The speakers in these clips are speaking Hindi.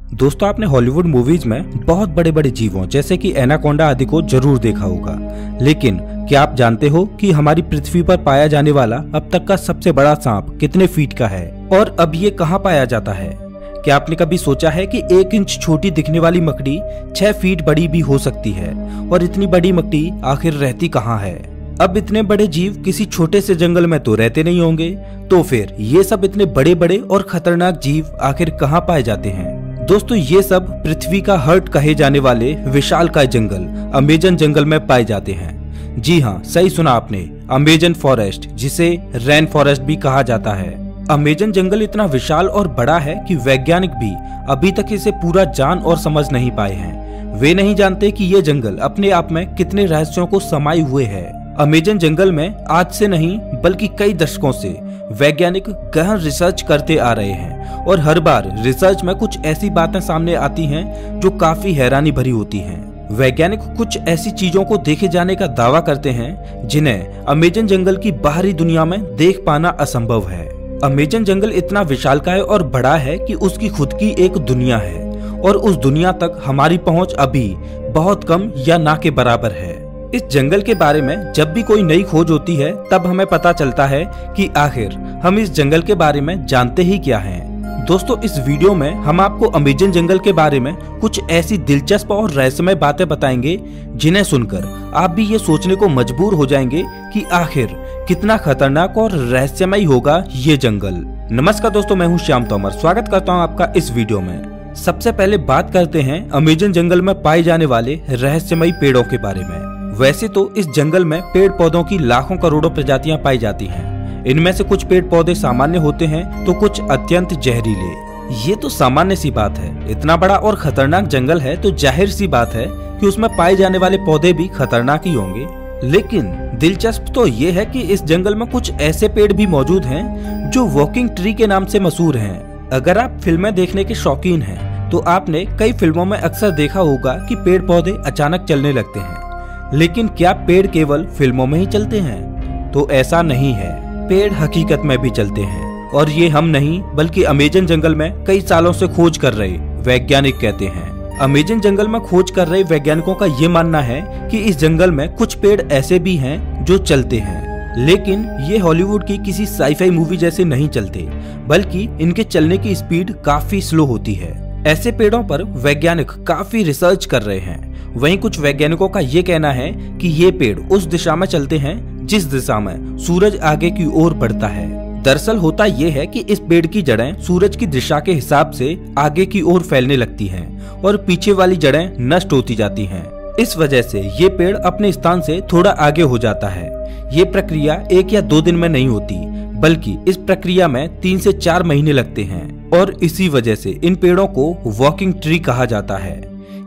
दोस्तों, आपने हॉलीवुड मूवीज में बहुत बड़े बड़े जीवों जैसे कि एनाकोंडा आदि को जरूर देखा होगा, लेकिन क्या आप जानते हो कि हमारी पृथ्वी पर पाया जाने वाला अब तक का सबसे बड़ा सांप कितने फीट का है और अब ये कहाँ पाया जाता है? क्या आपने कभी सोचा है कि 1 इंच छोटी दिखने वाली मकड़ी 6 फीट बड़ी भी हो सकती है? और इतनी बड़ी मकड़ी आखिर रहती कहाँ है? अब इतने बड़े जीव किसी छोटे से जंगल में तो रहते नहीं होंगे, तो फिर ये सब इतने बड़े बड़े और खतरनाक जीव आखिर कहाँ पाए जाते हैं? दोस्तों, ये सब पृथ्वी का हार्ट कहे जाने वाले विशालकाय जंगल अमेजन जंगल में पाए जाते हैं। जी हाँ, सही सुना आपने, अमेजन फॉरेस्ट, जिसे रेन फॉरेस्ट भी कहा जाता है। अमेजन जंगल इतना विशाल और बड़ा है कि वैज्ञानिक भी अभी तक इसे पूरा जान और समझ नहीं पाए हैं। वे नहीं जानते कि ये जंगल अपने आप में कितने रहस्यों को समाये हुए है। अमेजन जंगल में आज से नहीं बल्कि कई दशकों से वैज्ञानिक गहन रिसर्च करते आ रहे हैं और हर बार रिसर्च में कुछ ऐसी बातें सामने आती हैं जो काफी हैरानी भरी होती हैं। वैज्ञानिक कुछ ऐसी चीजों को देखे जाने का दावा करते हैं जिन्हें अमेजन जंगल की बाहरी दुनिया में देख पाना असंभव है। अमेजन जंगल इतना विशालकाय और बड़ा है कि उसकी खुद की एक दुनिया है और उस दुनिया तक हमारी पहुंच अभी बहुत कम या ना के बराबर है। इस जंगल के बारे में जब भी कोई नई खोज होती है तब हमें पता चलता है कि आखिर हम इस जंगल के बारे में जानते ही क्या हैं। दोस्तों, इस वीडियो में हम आपको अमेजन जंगल के बारे में कुछ ऐसी दिलचस्प और रहस्यमय बातें बताएंगे जिन्हें सुनकर आप भी ये सोचने को मजबूर हो जाएंगे कि आखिर कितना खतरनाक और रहस्यमय होगा ये जंगल। नमस्कार दोस्तों, मैं हूँ श्याम तोमर। स्वागत करता हूँ आपका इस वीडियो में। सबसे पहले बात करते हैं अमेजन जंगल में पाए जाने वाले रहस्यमयी पेड़ों के बारे में। वैसे तो इस जंगल में पेड़ पौधों की लाखों करोड़ों प्रजातियां पाई जाती हैं। इनमें से कुछ पेड़ पौधे सामान्य होते हैं तो कुछ अत्यंत जहरीले। ये तो सामान्य सी बात है, इतना बड़ा और खतरनाक जंगल है तो जाहिर सी बात है कि उसमें पाए जाने वाले पौधे भी खतरनाक ही होंगे। लेकिन दिलचस्प तो ये है कि इस जंगल में कुछ ऐसे पेड़ भी मौजूद हैं जो वॉकिंग ट्री के नाम से मशहूर हैं। अगर आप फिल्में देखने के शौकीन हैं तो आपने कई फिल्मों में अक्सर देखा होगा कि पेड़ पौधे अचानक चलने लगते हैं। लेकिन क्या पेड़ केवल फिल्मों में ही चलते हैं? तो ऐसा नहीं है, पेड़ हकीकत में भी चलते हैं और ये हम नहीं बल्कि अमेजन जंगल में कई सालों से खोज कर रहे वैज्ञानिक कहते हैं। अमेजन जंगल में खोज कर रहे वैज्ञानिकों का ये मानना है कि इस जंगल में कुछ पेड़ ऐसे भी हैं जो चलते हैं, लेकिन ये हॉलीवुड की किसी साईफाई मूवी जैसे नहीं चलते, बल्कि इनके चलने की स्पीड काफी स्लो होती है। ऐसे पेड़ों पर वैज्ञानिक काफी रिसर्च कर रहे हैं। वहीं कुछ वैज्ञानिकों का ये कहना है कि ये पेड़ उस दिशा में चलते हैं जिस दिशा में सूरज आगे की ओर बढ़ता है। दरअसल होता ये है कि इस पेड़ की जड़ें सूरज की दिशा के हिसाब से आगे की ओर फैलने लगती हैं और पीछे वाली जड़ें नष्ट होती जाती हैं। इस वजह से ये पेड़ अपने स्थान से थोड़ा आगे हो जाता है। ये प्रक्रिया 1 या 2 दिन में नहीं होती, बल्कि इस प्रक्रिया में 3 से 4 महीने लगते हैं और इसी वजह से इन पेड़ों को वॉकिंग ट्री कहा जाता है।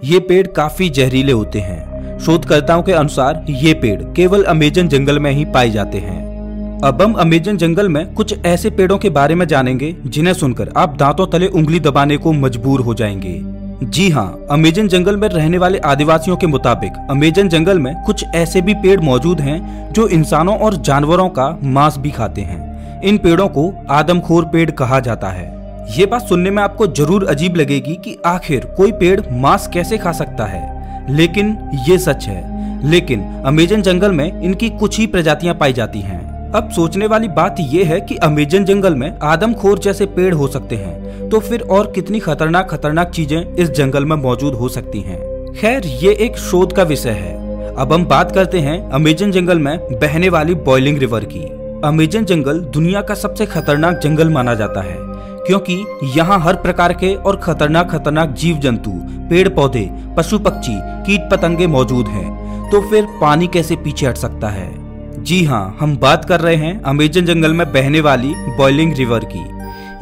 ये पेड़ काफी जहरीले होते हैं। शोधकर्ताओं के अनुसार ये पेड़ केवल अमेजन जंगल में ही पाए जाते हैं। अब हम अमेजन जंगल में कुछ ऐसे पेड़ों के बारे में जानेंगे जिन्हें सुनकर आप दांतों तले उंगली दबाने को मजबूर हो जाएंगे। जी हाँ, अमेजन जंगल में रहने वाले आदिवासियों के मुताबिक अमेजन जंगल में कुछ ऐसे भी पेड़ मौजूद हैं जो इंसानों और जानवरों का मांस भी खाते हैं। इन पेड़ों को आदमखोर पेड़ कहा जाता है। ये बात सुनने में आपको जरूर अजीब लगेगी कि आखिर कोई पेड़ मांस कैसे खा सकता है, लेकिन ये सच है। लेकिन अमेजन जंगल में इनकी कुछ ही प्रजातियां पाई जाती हैं। अब सोचने वाली बात ये है कि अमेजन जंगल में आदमखोर जैसे पेड़ हो सकते हैं, तो फिर और कितनी खतरनाक चीजें इस जंगल में मौजूद हो सकती हैं। खैर, ये एक शोध का विषय है। अब हम बात करते हैं अमेजन जंगल में बहने वाली बॉइलिंग रिवर की। अमेजन जंगल दुनिया का सबसे खतरनाक जंगल माना जाता है क्योंकि यहाँ हर प्रकार के और खतरनाक जीव जंतु, पेड़ पौधे, पशु पक्षी, कीट पतंगे मौजूद हैं। तो फिर पानी कैसे पीछे हट सकता है? जी हाँ, हम बात कर रहे हैं अमेजन जंगल में बहने वाली बॉइलिंग रिवर की।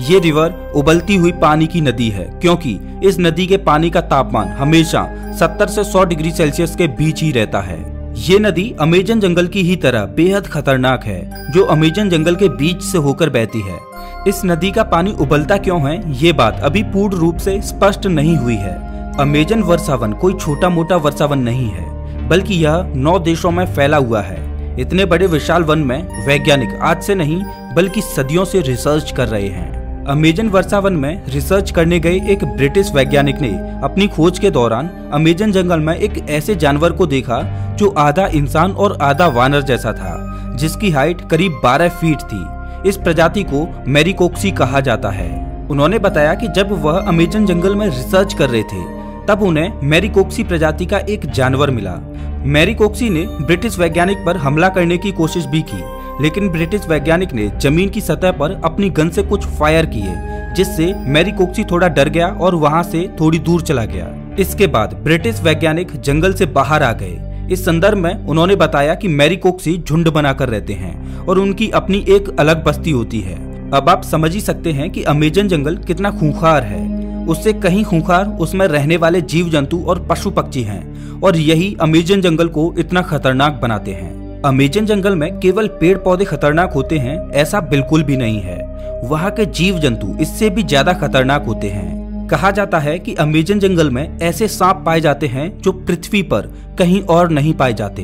ये रिवर उबलती हुई पानी की नदी है क्योंकि इस नदी के पानी का तापमान हमेशा 70 से 100 डिग्री सेल्सियस के बीच ही रहता है। ये नदी अमेजन जंगल की ही तरह बेहद खतरनाक है जो अमेजन जंगल के बीच से होकर बहती है। इस नदी का पानी उबलता क्यों है, ये बात अभी पूर्ण रूप से स्पष्ट नहीं हुई है। अमेजन वर्षावन कोई छोटा मोटा वर्षावन नहीं है, बल्कि यह 9 देशों में फैला हुआ है। इतने बड़े विशाल वन में वैज्ञानिक आज से नहीं बल्कि सदियों से रिसर्च कर रहे हैं। अमेजन वर्षावन में रिसर्च करने गए एक ब्रिटिश वैज्ञानिक ने अपनी खोज के दौरान अमेजन जंगल में एक ऐसे जानवर को देखा जो आधा इंसान और आधा वानर जैसा था, जिसकी हाइट करीब 12 फीट थी। इस प्रजाति को मैरीकोक्सी कहा जाता है। उन्होंने बताया कि जब वह अमेजन जंगल में रिसर्च कर रहे थे तब उन्हें मैरीकोक्सी प्रजाति का एक जानवर मिला। मैरीकोक्सी ने ब्रिटिश वैज्ञानिक पर हमला करने की कोशिश भी की, लेकिन ब्रिटिश वैज्ञानिक ने जमीन की सतह पर अपनी गन से कुछ फायर किए, जिससे मैरीकोक्सी थोड़ा डर गया और वहां से थोड़ी दूर चला गया। इसके बाद ब्रिटिश वैज्ञानिक जंगल से बाहर आ गए। इस संदर्भ में उन्होंने बताया कि मैरीकोक्सी झुंड बनाकर रहते हैं और उनकी अपनी एक अलग बस्ती होती है। अब आप समझ ही सकते हैं कि अमेजन जंगल कितना खूंखार है। उससे कहीं खूंखार उसमें रहने वाले जीव जंतु और पशु पक्षी हैं, और यही अमेजन जंगल को इतना खतरनाक बनाते हैं। अमेजन जंगल में केवल पेड़ पौधे खतरनाक होते हैं ऐसा बिल्कुल भी नहीं है। वहाँ के जीव जंतु इससे भी ज्यादा खतरनाक होते हैं। कहा जाता है कि अमेजन जंगल में ऐसे सांप पाए जाते हैं जो पृथ्वी पर कहीं और नहीं पाए जाते।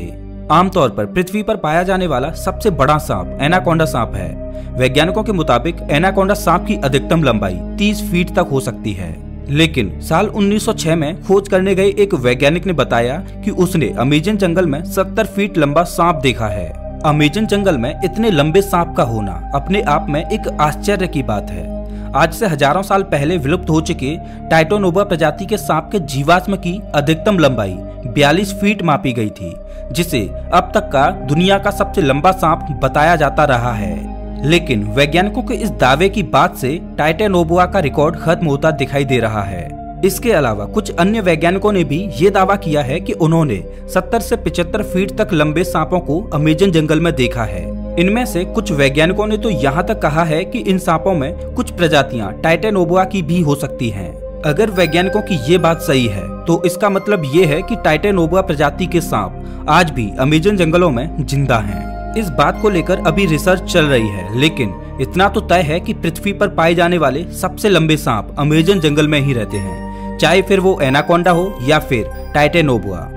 आमतौर पर पृथ्वी पर पाया जाने वाला सबसे बड़ा सांप एनाकोंडा सांप है। वैज्ञानिकों के मुताबिक एनाकोंडा सांप की अधिकतम लंबाई 30 फीट तक हो सकती है। लेकिन साल 1906 में खोज करने गए एक वैज्ञानिक ने बताया कि उसने अमेजन जंगल में 70 फीट लंबा सांप देखा है। अमेजन जंगल में इतने लंबे सांप का होना अपने आप में एक आश्चर्य की बात है। आज से हजारों साल पहले विलुप्त हो चुके टाइटोनोबा प्रजाति के सांप के जीवाश्म की अधिकतम लंबाई 42 फीट मापी गई थी, जिसे अब तक का दुनिया का सबसे लंबा सांप बताया जाता रहा है। लेकिन वैज्ञानिकों के इस दावे की बात से टाइटोनोबा का रिकॉर्ड खत्म होता दिखाई दे रहा है। इसके अलावा कुछ अन्य वैज्ञानिकों ने भी ये दावा किया है कि उन्होंने 70 से 75 फीट तक लंबे सांपों को अमेजन जंगल में देखा है। इनमें से कुछ वैज्ञानिकों ने तो यहाँ तक कहा है कि इन सांपों में कुछ प्रजातियां टाइटोनोबा की भी हो सकती हैं। अगर वैज्ञानिकों की ये बात सही है तो इसका मतलब ये है कि टाइटोनोबा प्रजाति के सांप आज भी अमेजन जंगलों में जिंदा हैं। इस बात को लेकर अभी रिसर्च चल रही है, लेकिन इतना तो तय है कि पृथ्वी पर पाए जाने वाले सबसे लंबे सांप अमेजन जंगल में ही रहते हैं, चाहे फिर वो एनाकोंडा हो या फिर टाइटोनोबा।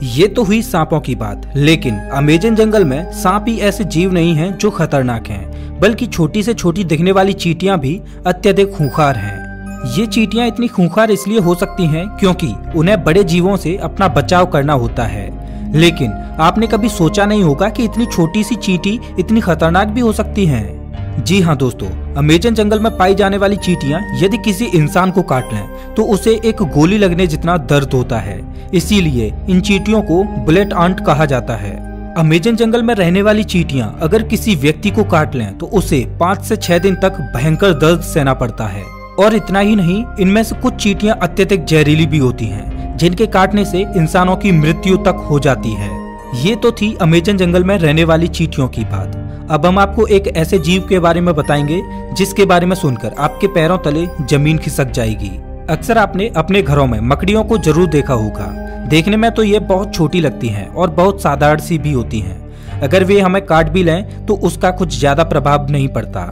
ये तो हुई सांपों की बात, लेकिन अमेजन जंगल में सांप ही ऐसे जीव नहीं हैं जो खतरनाक हैं, बल्कि छोटी से छोटी दिखने वाली चींटियां भी अत्यधिक खूंखार हैं। ये चींटियां इतनी खूंखार इसलिए हो सकती हैं क्योंकि उन्हें बड़े जीवों से अपना बचाव करना होता है। लेकिन आपने कभी सोचा नहीं होगा कि इतनी छोटी सी चींटी इतनी खतरनाक भी हो सकती हैं। जी हाँ दोस्तों, अमेजन जंगल में पाई जाने वाली चींटियां यदि किसी इंसान को काट लें तो उसे एक गोली लगने जितना दर्द होता है। इसीलिए इन चींटियों को बुलेट आंट कहा जाता है। अमेजन जंगल में रहने वाली चींटियां अगर किसी व्यक्ति को काट लें तो उसे 5 से 6 दिन तक भयंकर दर्द सहना पड़ता है। और इतना ही नहीं, इनमें से कुछ चींटियां अत्यधिक जहरीली भी होती हैं, जिनके काटने से इंसानों की मृत्यु तक हो जाती है। ये तो थी अमेजन जंगल में रहने वाली चींटियों की बात। अब हम आपको एक ऐसे जीव के बारे में बताएंगे जिसके बारे में सुनकर आपके पैरों तले जमीन खिसक जाएगी। अक्सर आपने अपने घरों में मकड़ियों को जरूर देखा होगा। देखने में तो ये बहुत छोटी लगती हैं और बहुत साधारण सी भी होती हैं। अगर वे हमें काट भी लें तो उसका कुछ ज्यादा प्रभाव नहीं पड़ता।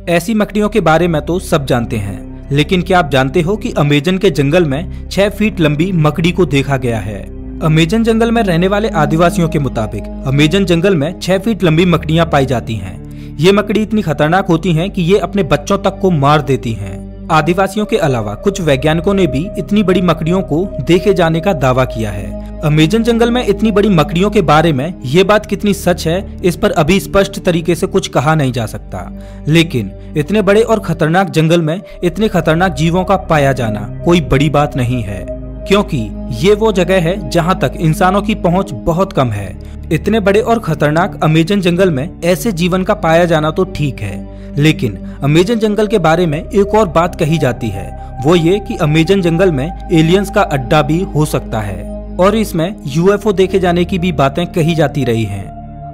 ऐसी मकड़ियों के बारे में तो सब जानते हैं, लेकिन क्या आप जानते हो कि अमेजन के जंगल में 6 फीट लंबी मकड़ी को देखा गया है। अमेजन जंगल में रहने वाले आदिवासियों के मुताबिक अमेजन जंगल में 6 फीट लंबी मकड़ियां पाई जाती हैं। ये मकड़ी इतनी खतरनाक होती हैं कि ये अपने बच्चों तक को मार देती हैं। आदिवासियों के अलावा कुछ वैज्ञानिकों ने भी इतनी बड़ी मकड़ियों को देखे जाने का दावा किया है। अमेजन जंगल में इतनी बड़ी मकड़ियों के बारे में ये बात कितनी सच है इस पर अभी स्पष्ट तरीके से कुछ कहा नहीं जा सकता, लेकिन इतने बड़े और खतरनाक जंगल में इतने खतरनाक जीवों का पाया जाना कोई बड़ी बात नहीं है, क्योंकि ये वो जगह है जहाँ तक इंसानों की पहुँच बहुत कम है। इतने बड़े और खतरनाक अमेजन जंगल में ऐसे जीवन का पाया जाना तो ठीक है, लेकिन अमेजन जंगल के बारे में एक और बात कही जाती है, वो ये कि अमेजन जंगल में एलियंस का अड्डा भी हो सकता है और इसमें यूएफओ देखे जाने की भी बातें कही जाती रही हैं।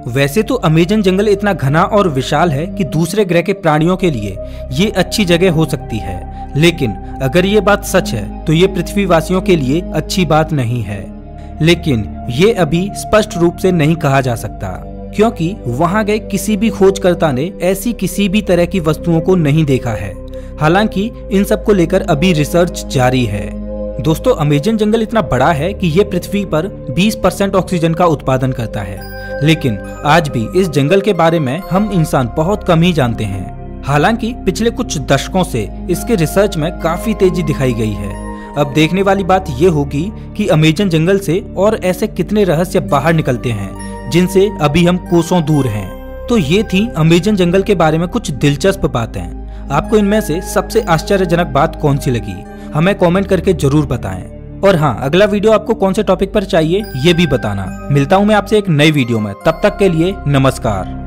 वैसे तो अमेजन जंगल इतना घना और विशाल है कि दूसरे ग्रह के प्राणियों के लिए ये अच्छी जगह हो सकती है, लेकिन अगर ये बात सच है तो ये पृथ्वीवासियों के लिए अच्छी बात नहीं है। लेकिन ये अभी स्पष्ट रूप से नहीं कहा जा सकता, क्योंकि वहां गए किसी भी खोजकर्ता ने ऐसी किसी भी तरह की वस्तुओं को नहीं देखा है। हालांकि इन सब को लेकर अभी रिसर्च जारी है। दोस्तों, अमेजन जंगल इतना बड़ा है कि ये पृथ्वी पर 20% ऑक्सीजन का उत्पादन करता है, लेकिन आज भी इस जंगल के बारे में हम इंसान बहुत कम ही जानते हैं। हालांकि पिछले कुछ दशकों से इसके रिसर्च में काफी तेजी दिखाई गई है। अब देखने वाली बात ये होगी कि अमेज़न जंगल से और ऐसे कितने रहस्य बाहर निकलते हैं जिनसे अभी हम कोसों दूर हैं। तो ये थी अमेज़न जंगल के बारे में कुछ दिलचस्प बातें। आपको इनमें से सबसे आश्चर्यजनक बात कौन सी लगी, हमें कमेंट करके जरूर बताएं। और हाँ, अगला वीडियो आपको कौन से टॉपिक पर चाहिए ये भी बताना। मिलता हूँ मैं आपसे एक नई वीडियो में, तब तक के लिए नमस्कार।